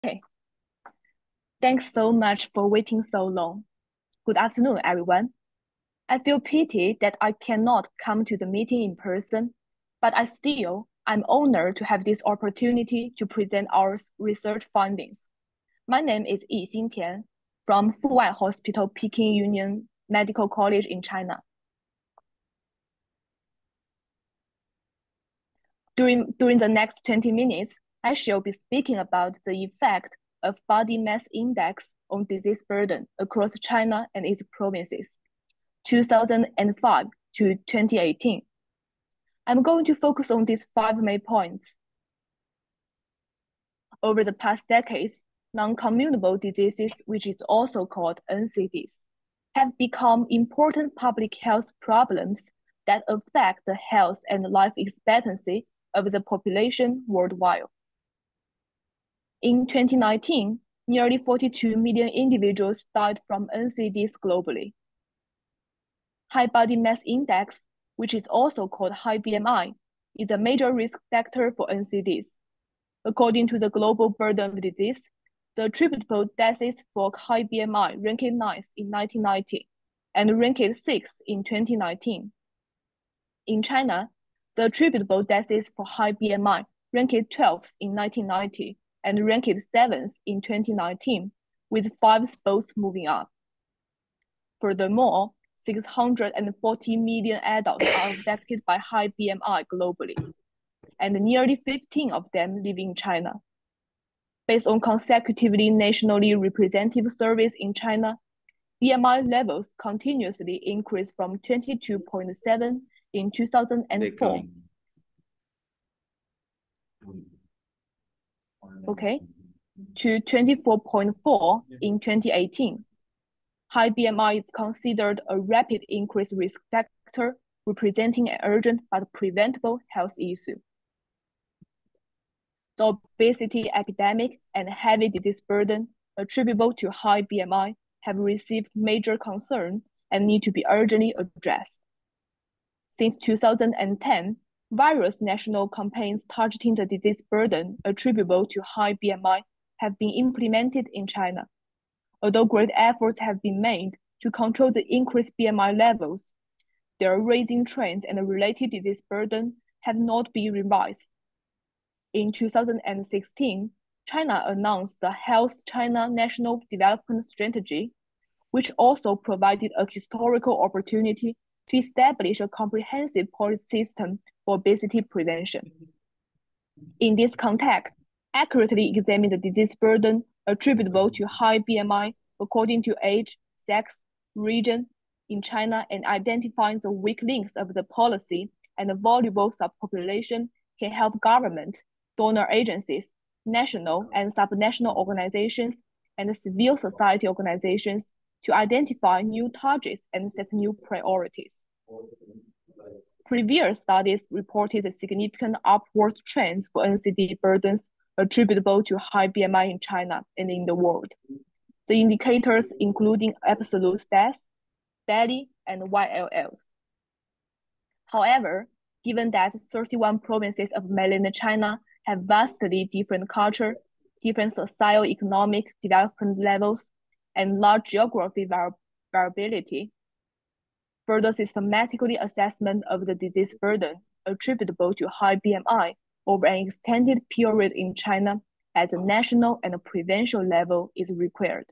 Okay, thanks so much for waiting so long. Good afternoon, everyone. I feel pity that I cannot come to the meeting in person, but I'm honored to have this opportunity to present our research findings. My name is Yixin Tian from Fuwai Hospital, Peking Union Medical College in China. During the next 20 minutes, I shall be speaking about the effect of body mass index on disease burden across China and its provinces, 2005 to 2018. I'm going to focus on these 5 main points. Over the past decades, non-communicable diseases, which is also called NCDs, have become important public health problems that affect the health and life expectancy of the population worldwide. In 2019, nearly 42 million individuals died from NCDs globally. High body mass index, which is also called high BMI, is a major risk factor for NCDs. According to the Global Burden of Disease, the attributable deaths for high BMI ranked 9th in 1990 and ranked 6th in 2019. In China, the attributable deaths for high BMI ranked 12th in 1990 and ranked 7th in 2019, with 5 spots moving up. Furthermore, 640 million adults are affected by high BMI globally, and nearly 15 of them live in China. Based on consecutively nationally representative surveys in China, BMI levels continuously increased from 22.7 in 2004. To 24.4 in 2018. High BMI is considered a rapid increase risk factor, representing an urgent but preventable health issue. The obesity epidemic and heavy disease burden attributable to high BMI have received major concern and need to be urgently addressed. Since 2010, various national campaigns targeting the disease burden attributable to high BMI have been implemented in China. Although great efforts have been made to control the increased BMI levels, their rising trends and related disease burden have not been revised. In 2016, China announced the Health China National Development Strategy, which also provided a historical opportunity to establish a comprehensive policy system for obesity prevention. In this context, accurately examine the disease burden attributable to high BMI according to age, sex, region in China, and identifying the weak links of the policy and the vulnerable subpopulation can help government, donor agencies, national and subnational organizations, and civil society organizations to identify new targets and set new priorities. Previous studies reported significant upward trends for NCD burdens attributable to high BMI in China and in the world. The indicators including absolute death, daily, and YLLs. However, given that 31 provinces of mainland China have vastly different culture, different socio-economic development levels, and large geographic variability, further systematically assessment of the disease burden attributable to high BMI over an extended period in China at the national and provincial level is required.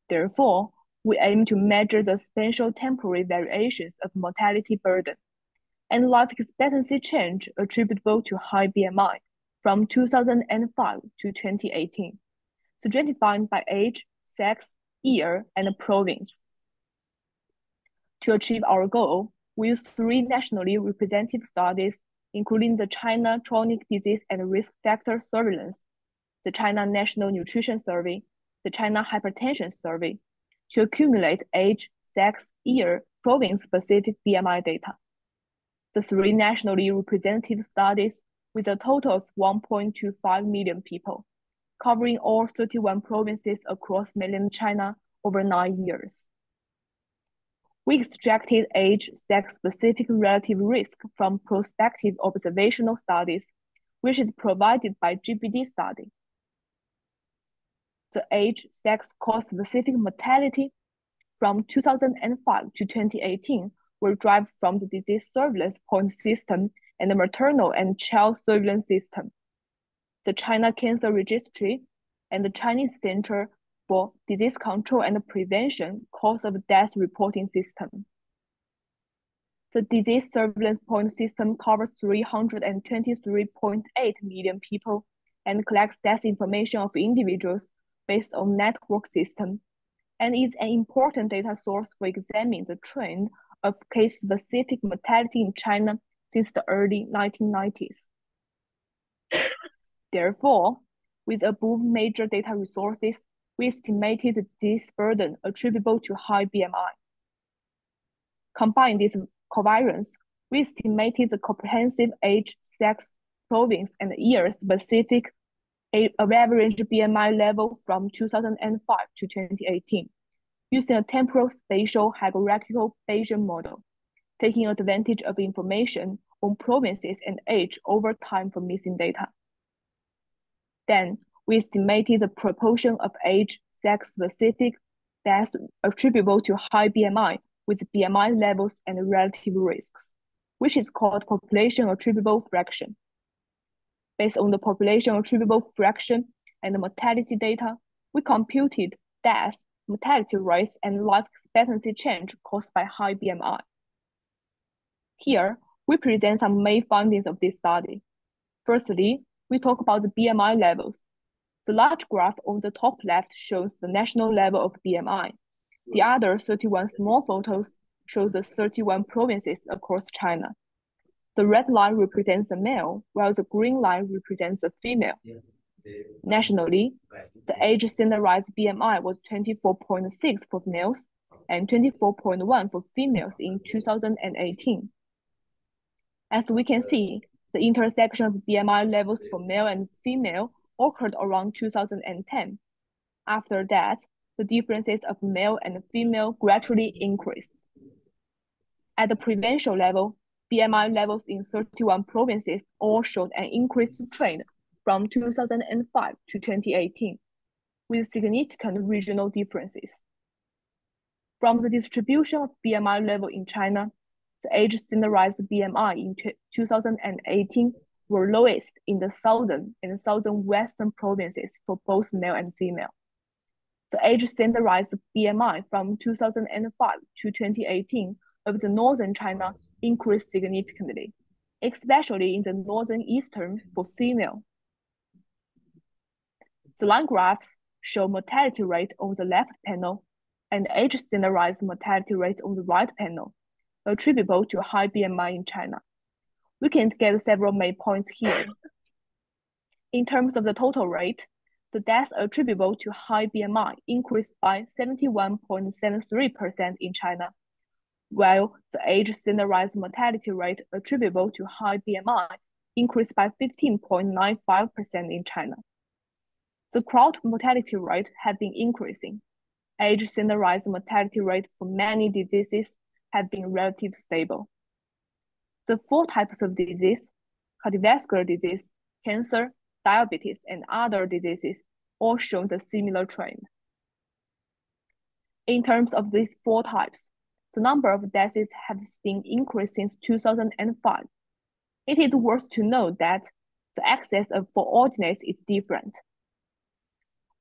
Therefore, we aim to measure the spatial temporal variations of mortality burden and life expectancy change attributable to high BMI from 2005 to 2018, stratified by age, sex, year, and province. To achieve our goal, we use 3 nationally representative studies, including the China Chronic Disease and Risk Factor Surveillance, the China National Nutrition Survey, the China Hypertension Survey, to accumulate age, sex, year, province-specific BMI data. The 3 nationally representative studies with a total of 1.25 million people, covering all 31 provinces across mainland China over 9 years. We extracted age, sex-specific relative risk from prospective observational studies, which is provided by GBD study. the age, sex, cause-specific mortality from 2005 to 2018 were derived from the disease surveillance point system and the maternal and child surveillance system, the China Cancer Registry, and the Chinese Center for Disease Control and Prevention cause of death reporting system. The disease surveillance point system covers 323.8 million people and collects death information of individuals based on network system, and is an important data source for examining the trend of case-specific mortality in China since the early 1990s. Therefore, with above major data resources, we estimated the disease burden attributable to high BMI. Combine these covariance, we estimated the comprehensive age, sex, province, and year-specific average BMI level from 2005 to 2018, using a temporal spatial hierarchical Bayesian model, taking advantage of information on provinces and age over time for missing data. Then, we estimated the proportion of age, sex-specific deaths attributable to high BMI with BMI levels and relative risks, which is called population attributable fraction. Based on the population attributable fraction and the mortality data, we computed deaths, mortality rates, and life expectancy change caused by high BMI. Here, we present some main findings of this study. Firstly, we talk about the BMI levels. The large graph on the top left shows the national level of BMI. The other 31 small photos show the 31 provinces across China. The red line represents the male, while the green line represents the female. Nationally, the age standardized BMI was 24.6 for males and 24.1 for females in 2018. As we can see, the intersection of BMI levels for male and female occurred around 2010. After that, the differences of male and female gradually increased. At the provincial level, BMI levels in 31 provinces all showed an increased trend from 2005 to 2018, with significant regional differences. From the distribution of BMI level in China, the age standardized BMI in 2018 were lowest in the southern and southern-western provinces for both male and female. The age standardized BMI from 2005 to 2018 of the northern China increased significantly, especially in the northern eastern for female. The line graphs show mortality rate on the left panel and age standardized mortality rate on the right panel, attributable to high BMI in China. We can get several main points here. In terms of the total rate, the deaths attributable to high BMI increased by 71.73% in China, while the age standardized mortality rate attributable to high BMI increased by 15.95% in China. The crowd mortality rate has been increasing. Age standardized mortality rate for many diseases have been relatively stable. The 4 types of disease, cardiovascular disease, cancer, diabetes, and other diseases, all show the similar trend. In terms of these 4 types, the number of deaths has been increased since 2005. It is worth to note that the axis for ordinates is different.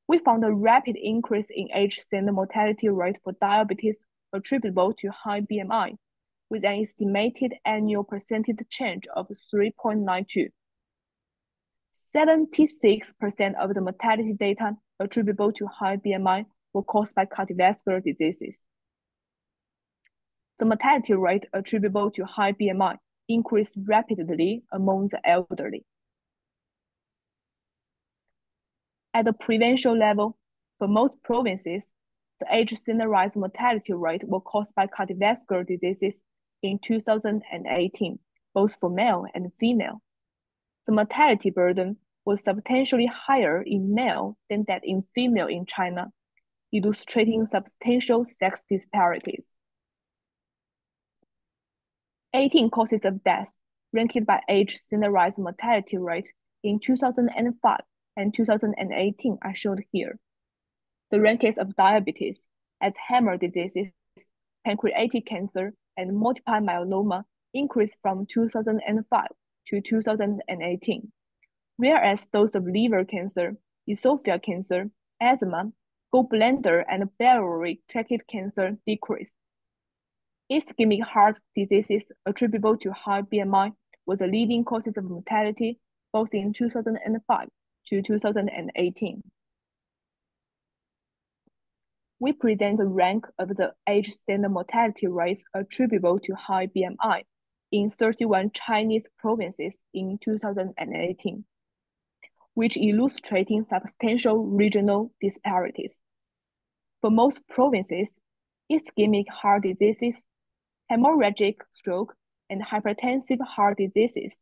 We found a rapid increase in age standard mortality rate for diabetes attributable to high BMI, with an estimated annual percentage change of 3.92. 76% of the mortality data attributable to high BMI were caused by cardiovascular diseases. The mortality rate attributable to high BMI increased rapidly among the elderly. At the provincial level, for most provinces, the age standardized mortality rate was caused by cardiovascular diseases in 2018, both for male and female. The mortality burden was substantially higher in male than that in female in China, illustrating substantial sex disparities. 18 causes of death ranked by age standardized mortality rate in 2005 and 2018 are shown here. the rankings of diabetes, Alzheimer's diseases, pancreatic cancer, and multiple myeloma increased from 2005 to 2018, whereas those of liver cancer, esophageal cancer, asthma, gallbladder, and biliary tract cancer decreased. Ischemic heart diseases attributable to high BMI was the leading causes of mortality both in 2005 to 2018. We present the rank of the age standard mortality rates attributable to high BMI in 31 Chinese provinces in 2018, which illustrating substantial regional disparities. For most provinces, ischemic heart diseases, hemorrhagic stroke, and hypertensive heart diseases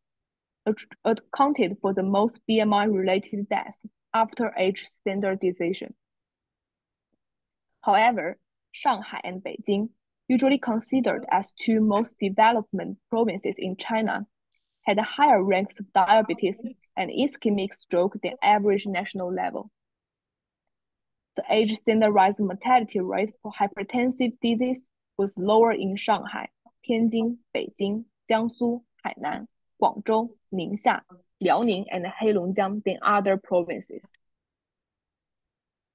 accounted for the most BMI-related deaths after age standardization. However, Shanghai and Beijing, usually considered as two most developed provinces in China, had higher ranks of diabetes and ischemic stroke than average national level. The age standardized mortality rate for hypertensive disease was lower in Shanghai, Tianjin, Beijing, Jiangsu, Hainan, Guangzhou, Ningxia, Liaoning, and Heilongjiang than other provinces.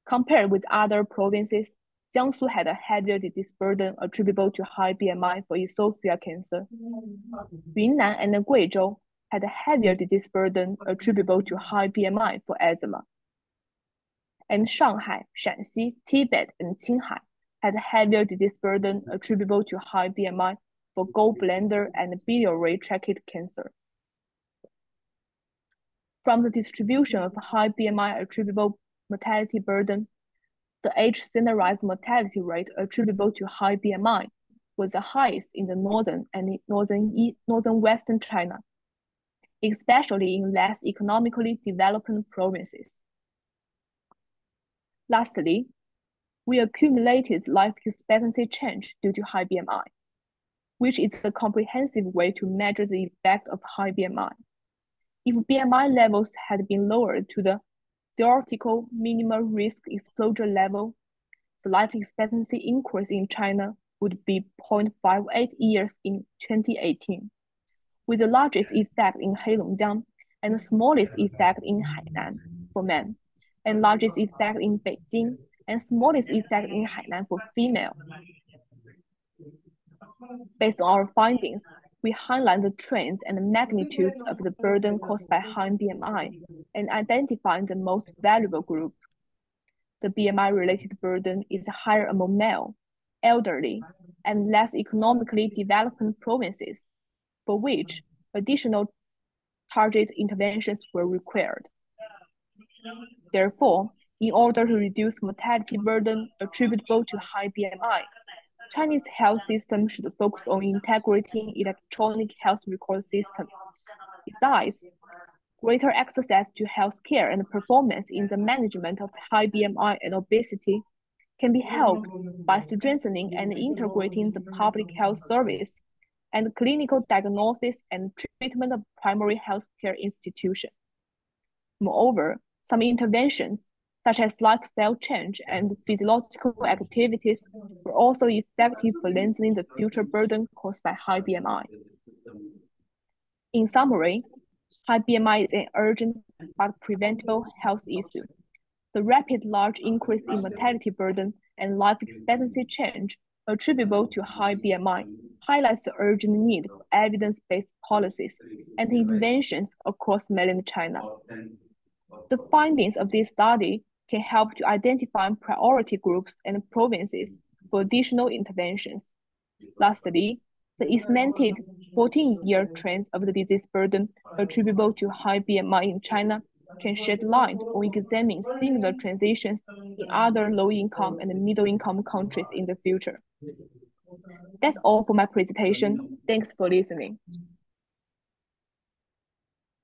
Compared with other provinces, Jiangsu had a heavier disease burden attributable to high BMI for esophageal cancer. Yunnan and Guizhou had a heavier disease burden attributable to high BMI for asthma. And Shanghai, Shanxi, Tibet, and Qinghai had a heavier disease burden attributable to high BMI for gallbladder and biliary tract cancer. From the distribution of high BMI attributable mortality burden, the age standardized mortality rate attributable to high BMI was the highest in the northern and northern-western China, especially in less economically developed provinces. Lastly, we accumulated life expectancy change due to high BMI, which is a comprehensive way to measure the effect of high BMI. If BMI levels had been lowered to the theoretical minimal risk exposure level, the life expectancy increase in China would be 0.58 years in 2018, with the largest effect in Heilongjiang and the smallest effect in Hainan for men, and largest effect in Beijing and smallest effect in Hainan for female. Based on our findings, we highlight the trends and the magnitudes of the burden caused by high BMI and identify the most valuable group. The BMI-related burden is higher among male, elderly, and less economically developed provinces, for which additional targeted interventions were required. Therefore, in order to reduce mortality burden attributable to high BMI, Chinese health system should focus on integrating electronic health record system. Besides, greater access to healthcare and performance in the management of high BMI and obesity can be helped by strengthening and integrating the public health service and clinical diagnosis and treatment of primary healthcare institutions. Moreover, some interventions, such as lifestyle change and physiological activities, were also effective for lengthening the future burden caused by high BMI. In summary, high BMI is an urgent but preventable health issue. The rapid large increase in mortality burden and life expectancy change attributable to high BMI highlights the urgent need for evidence-based policies and interventions across mainland China. The findings of this study can help to identify priority groups and provinces for additional interventions. Lastly, the estimated 14-year trends of the disease burden attributable to high BMI in China can shed light on examining similar transitions in other low-income and middle-income countries in the future. That's all for my presentation. Thanks for listening.